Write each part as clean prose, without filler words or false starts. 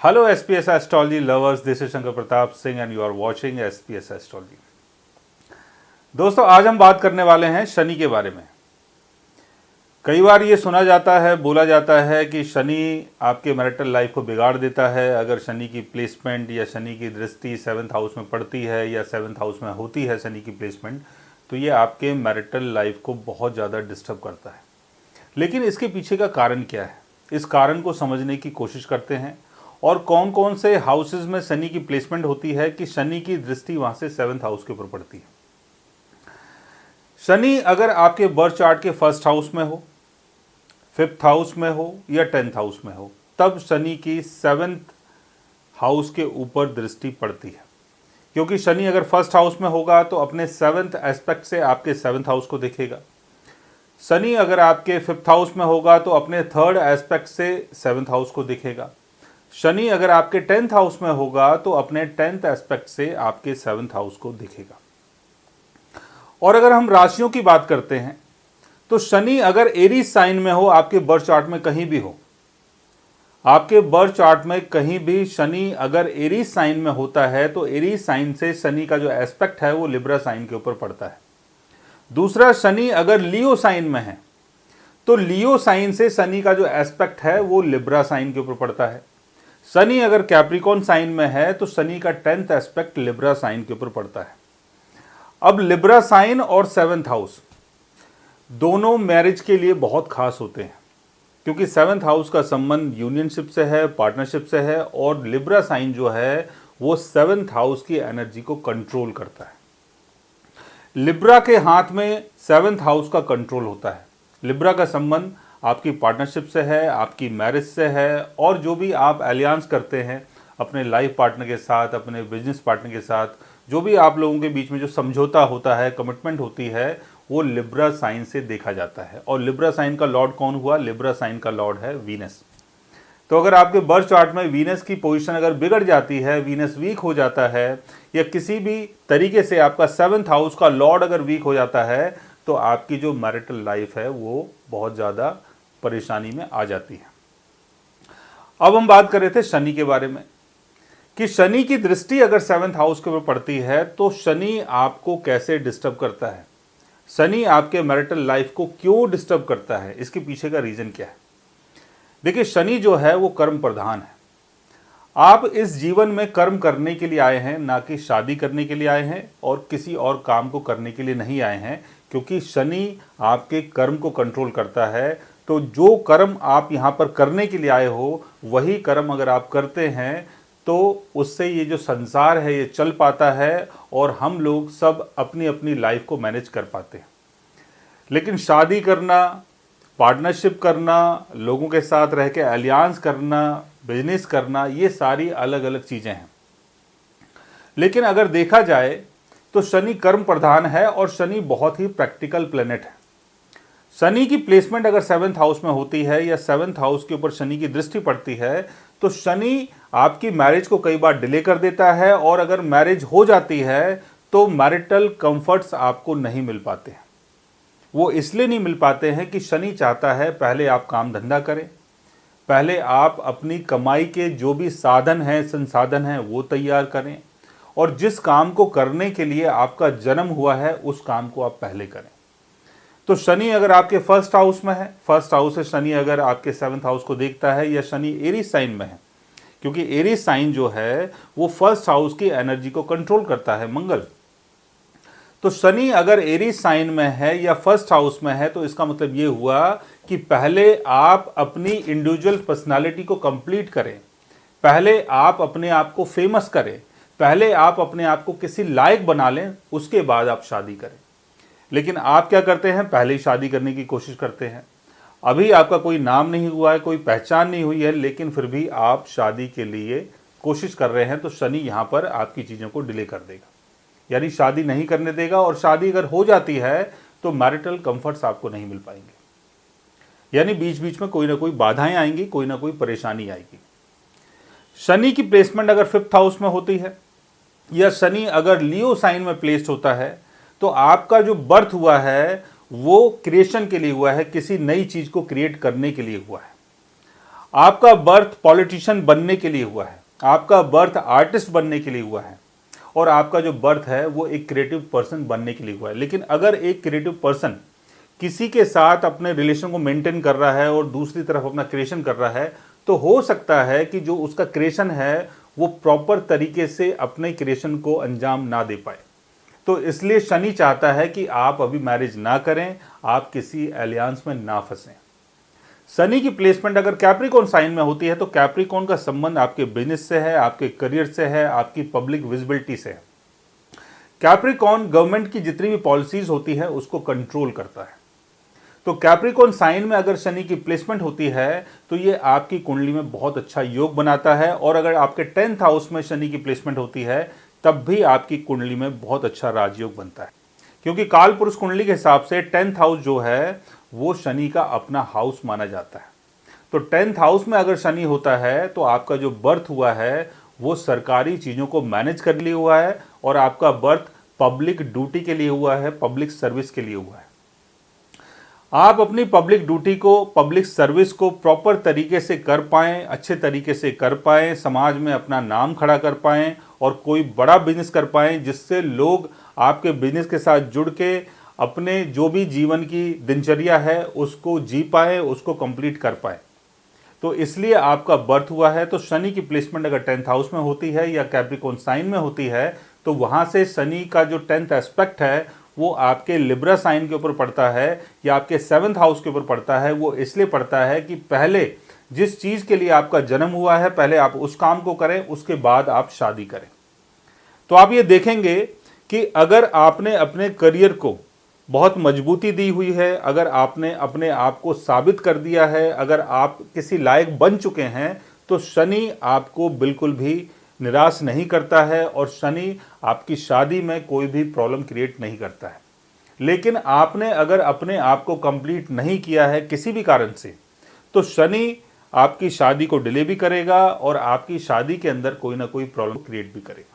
Hello SPS Astrology lovers, this is Shankar Pratap Singh and you are watching SPS Astrology। दोस्तों आज हम बात करने वाले हैं शनि के बारे में। कई बार ये सुना जाता है, बोला जाता है कि शनि आपके मैरिटल लाइफ को बिगाड़ देता है। अगर शनि की प्लेसमेंट या शनि की दृष्टि 7th हाउस में पड़ती है या 7th हाउस में होती है शनि की प्लेसमेंट, तो ये आपके मैरिटल लाइफ को बहुत ज़्यादा डिस्टर्ब करता है। लेकिन इसके पीछे का कारण क्या है, इस कारण को समझने की कोशिश करते हैं और कौन कौन से हाउसेस में शनि की प्लेसमेंट होती है कि शनि की दृष्टि वहाँ से 7th हाउस के ऊपर पड़ती है। शनि अगर आपके बर्थ चार्ट के 1st हाउस में हो, 5th हाउस में हो या 10th हाउस में हो, तब शनि की 7th हाउस के ऊपर दृष्टि पड़ती है। क्योंकि शनि अगर 1st हाउस में होगा तो अपने 7th एस्पेक्ट से आपके 7th हाउस को देखेगा। शनि अगर आपके 5th हाउस में होगा तो अपने 3rd एस्पेक्ट से 7th हाउस को देखेगा। शनि अगर आपके 10th हाउस में होगा तो अपने 10th एस्पेक्ट से आपके 7th हाउस को दिखेगा। और अगर हम राशियों की बात करते हैं तो शनि अगर एरीज साइन में हो, आपके बर्थ चार्ट में कहीं भी हो, आपके बर्थ चार्ट में कहीं भी शनि अगर एरीज साइन में होता है तो एरीज साइन से शनि का जो एस्पेक्ट है वो लिब्रा साइन के ऊपर पड़ता है। दूसरा, शनि अगर लियो साइन में है तो लियो साइन से शनि का जो एस्पेक्ट है वो लिब्रा साइन के ऊपर पड़ता है। शनि अगर कैप्रिकॉर्न साइन में है तो शनि का 10th एस्पेक्ट लिब्रा साइन के ऊपर पड़ता है। अब लिब्रा साइन और 7th हाउस दोनों मैरिज के लिए बहुत खास होते हैं, क्योंकि 7th हाउस का संबंध यूनियनशिप से है, पार्टनरशिप से है, और लिब्रा साइन जो है वो 7th हाउस की एनर्जी को कंट्रोल करता है। लिब्रा के हाथ में 7th हाउस का कंट्रोल होता है। लिब्रा का संबंध आपकी पार्टनरशिप से है, आपकी मैरिज से है, और जो भी आप एलियंस करते हैं अपने लाइफ पार्टनर के साथ, अपने बिजनेस पार्टनर के साथ, जो भी आप लोगों के बीच में जो समझौता होता है, कमिटमेंट होती है, वो लिब्रा साइन से देखा जाता है। और लिब्रा साइन का लॉर्ड कौन हुआ? लिब्रा साइन का लॉर्ड है वीनस। तो अगर आपके बर्थ चार्ट में वीनस की पोजीशन अगर बिगड़ जाती है, वीनस वीक हो जाता है, या किसी भी तरीके से आपका 7th हाउस का लॉर्ड अगर वीक हो जाता है, तो आपकी जो मैरिटल लाइफ है वो बहुत ज़्यादा परेशानी में आ जाती है। अब हम बात कर रहे थे शनि के बारे में कि शनि की दृष्टि अगर 7th हाउस के ऊपर पड़ती है तो शनि आपको कैसे डिस्टर्ब करता है, शनि आपके मैरिटल लाइफ को क्यों डिस्टर्ब करता है, इसके पीछे का रीजन क्या है। देखिए, शनि जो है वो कर्म प्रधान है। आप इस जीवन में कर्म करने के लिए आए हैं, ना कि शादी करने के लिए आए हैं और किसी और काम को करने के लिए नहीं आए हैं, क्योंकि शनि आपके कर्म को कंट्रोल करता है। तो जो कर्म आप यहाँ पर करने के लिए आए हो, वही कर्म अगर आप करते हैं तो उससे ये जो संसार है ये चल पाता है और हम लोग सब अपनी अपनी लाइफ को मैनेज कर पाते हैं। लेकिन शादी करना, पार्टनरशिप करना, लोगों के साथ रह के अलियांस करना, बिजनेस करना, ये सारी अलग अलग चीज़ें हैं। लेकिन अगर देखा जाए तो शनि कर्म प्रधान है और शनि बहुत ही प्रैक्टिकल प्लेनेट है। शनि की प्लेसमेंट अगर 7th हाउस में होती है या 7th हाउस के ऊपर शनि की दृष्टि पड़ती है तो शनि आपकी मैरिज को कई बार डिले कर देता है, और अगर मैरिज हो जाती है तो मैरिटल कंफर्ट्स आपको नहीं मिल पाते हैं। वो इसलिए नहीं मिल पाते हैं कि शनि चाहता है पहले आप काम धंधा करें, पहले आप अपनी कमाई के जो भी साधन हैं, संसाधन हैं, वो तैयार करें, और जिस काम को करने के लिए आपका जन्म हुआ है उस काम को आप पहले करें। तो शनि अगर आपके 1st हाउस में है, 1st हाउस से शनि अगर आपके 7th हाउस को देखता है, या शनि एरीज साइन में है, क्योंकि एरीज साइन जो है वो 1st हाउस की एनर्जी को कंट्रोल करता है, मंगल। तो शनि अगर एरीज साइन में है या 1st हाउस में है तो इसका मतलब ये हुआ कि पहले आप अपनी इंडिविजुअल पर्सनालिटी को कंप्लीट करें, पहले आप अपने आप को फेमस करें, पहले आप अपने आप को किसी लायक बना लें, उसके बाद आप शादी करें। लेकिन आप क्या करते हैं? पहले ही शादी करने की कोशिश करते हैं। अभी आपका कोई नाम नहीं हुआ है, कोई पहचान नहीं हुई है, लेकिन फिर भी आप शादी के लिए कोशिश कर रहे हैं, तो शनि यहाँ पर आपकी चीज़ों को डिले कर देगा, यानी शादी नहीं करने देगा। और शादी अगर हो जाती है तो मैरिटल कंफर्ट्स आपको नहीं मिल पाएंगे, यानी बीच बीच में कोई ना कोई बाधाएं आएंगी, कोई ना कोई परेशानी आएगी। शनि की प्लेसमेंट अगर 5th हाउस में होती है या शनि अगर लियो साइन में प्लेस्ड होता है तो आपका जो बर्थ हुआ है वो क्रिएशन के लिए हुआ है, किसी नई चीज़ को क्रिएट करने के लिए हुआ है। आपका बर्थ पॉलिटिशियन बनने के लिए हुआ है, आपका बर्थ आर्टिस्ट बनने के लिए हुआ है, और आपका जो बर्थ है वो एक क्रिएटिव पर्सन बनने के लिए हुआ है। लेकिन अगर एक क्रिएटिव पर्सन किसी के साथ अपने रिलेशन को मेंटेन कर रहा है और दूसरी तरफ अपना क्रिएशन कर रहा है, तो हो सकता है कि जो उसका क्रिएशन है वो प्रॉपर तरीके से अपने क्रिएशन को अंजाम ना दे पाए। तो इसलिए शनि चाहता है कि आप अभी मैरिज ना करें, आप किसी एलियंस में ना फंसें। शनि की प्लेसमेंट अगर कैप्रिकॉर्न साइन में होती है तो कैप्रिकॉर्न का संबंध आपके बिजनेस से है, आपके करियर से है, आपकी पब्लिक विजिबिलिटी से है। कैप्रिकॉर्न गवर्नमेंट की जितनी भी पॉलिसीज होती है उसको कंट्रोल करता है। तो कैप्रिकॉर्न साइन में अगर शनि की प्लेसमेंट होती है तो ये आपकी कुंडली में बहुत अच्छा योग बनाता है, और अगर आपके 10th हाउस में शनि की प्लेसमेंट होती है तब भी आपकी कुंडली में बहुत अच्छा राजयोग बनता है, क्योंकि काल पुरुष कुंडली के हिसाब से 10th हाउस जो है वो शनि का अपना हाउस माना जाता है। तो 10th हाउस में अगर शनि होता है तो आपका जो बर्थ हुआ है वो सरकारी चीज़ों को मैनेज कर लिए हुआ है, और आपका बर्थ पब्लिक ड्यूटी के लिए हुआ है, पब्लिक सर्विस के लिए हुआ है। आप अपनी पब्लिक ड्यूटी को, पब्लिक सर्विस को प्रॉपर तरीके से कर पाएँ, अच्छे तरीके से कर पाएँ, समाज में अपना नाम खड़ा कर पाएँ और कोई बड़ा बिजनेस कर पाएँ जिससे लोग आपके बिजनेस के साथ जुड़ के अपने जो भी जीवन की दिनचर्या है उसको जी पाए, उसको कंप्लीट कर पाए। तो इसलिए आपका बर्थ हुआ है। तो शनि की प्लेसमेंट अगर 10th हाउस में होती है या कैप्रिकॉर्न साइन में होती है तो वहाँ से शनि का जो 10th एस्पेक्ट है वो आपके लिब्रा साइन के ऊपर पड़ता है या आपके 7th हाउस के ऊपर पड़ता है। वो इसलिए पड़ता है कि पहले जिस चीज़ के लिए आपका जन्म हुआ है पहले आप उस काम को करें, उसके बाद आप शादी करें। तो आप ये देखेंगे कि अगर आपने अपने करियर को बहुत मजबूती दी हुई है, अगर आपने अपने आप को साबित कर दिया है, अगर आप किसी लायक बन चुके हैं, तो शनि आपको बिल्कुल भी निराश नहीं करता है और शनि आपकी शादी में कोई भी प्रॉब्लम क्रिएट नहीं करता है। लेकिन आपने अगर अपने आप को कंप्लीट नहीं किया है किसी भी कारण से, तो शनि आपकी शादी को डिले भी करेगा और आपकी शादी के अंदर कोई ना कोई प्रॉब्लम क्रिएट भी करेगा।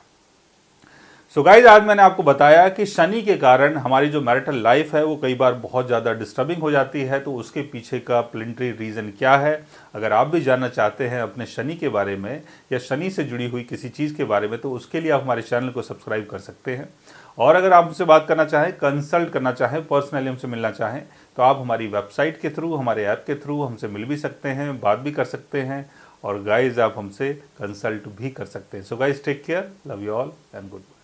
सो गाइज, आज मैंने आपको बताया कि शनि के कारण हमारी जो मैरिटल लाइफ है वो कई बार बहुत ज़्यादा डिस्टर्बिंग हो जाती है। तो उसके पीछे का प्लेनेटरी रीज़न क्या है, अगर आप भी जानना चाहते हैं अपने शनि के बारे में या शनि से जुड़ी हुई किसी चीज़ के बारे में, तो उसके लिए आप हमारे चैनल को सब्सक्राइब कर सकते हैं। और अगर आप हमसे बात करना चाहें, कंसल्ट करना चाहें, पर्सनली हमसे मिलना चाहें, तो आप हमारी वेबसाइट के थ्रू, हमारे ऐप के थ्रू हमसे मिल भी सकते हैं, बात भी कर सकते हैं, और गाइज आप हमसे कंसल्ट भी कर सकते हैं। So guys, take care, love you all and good.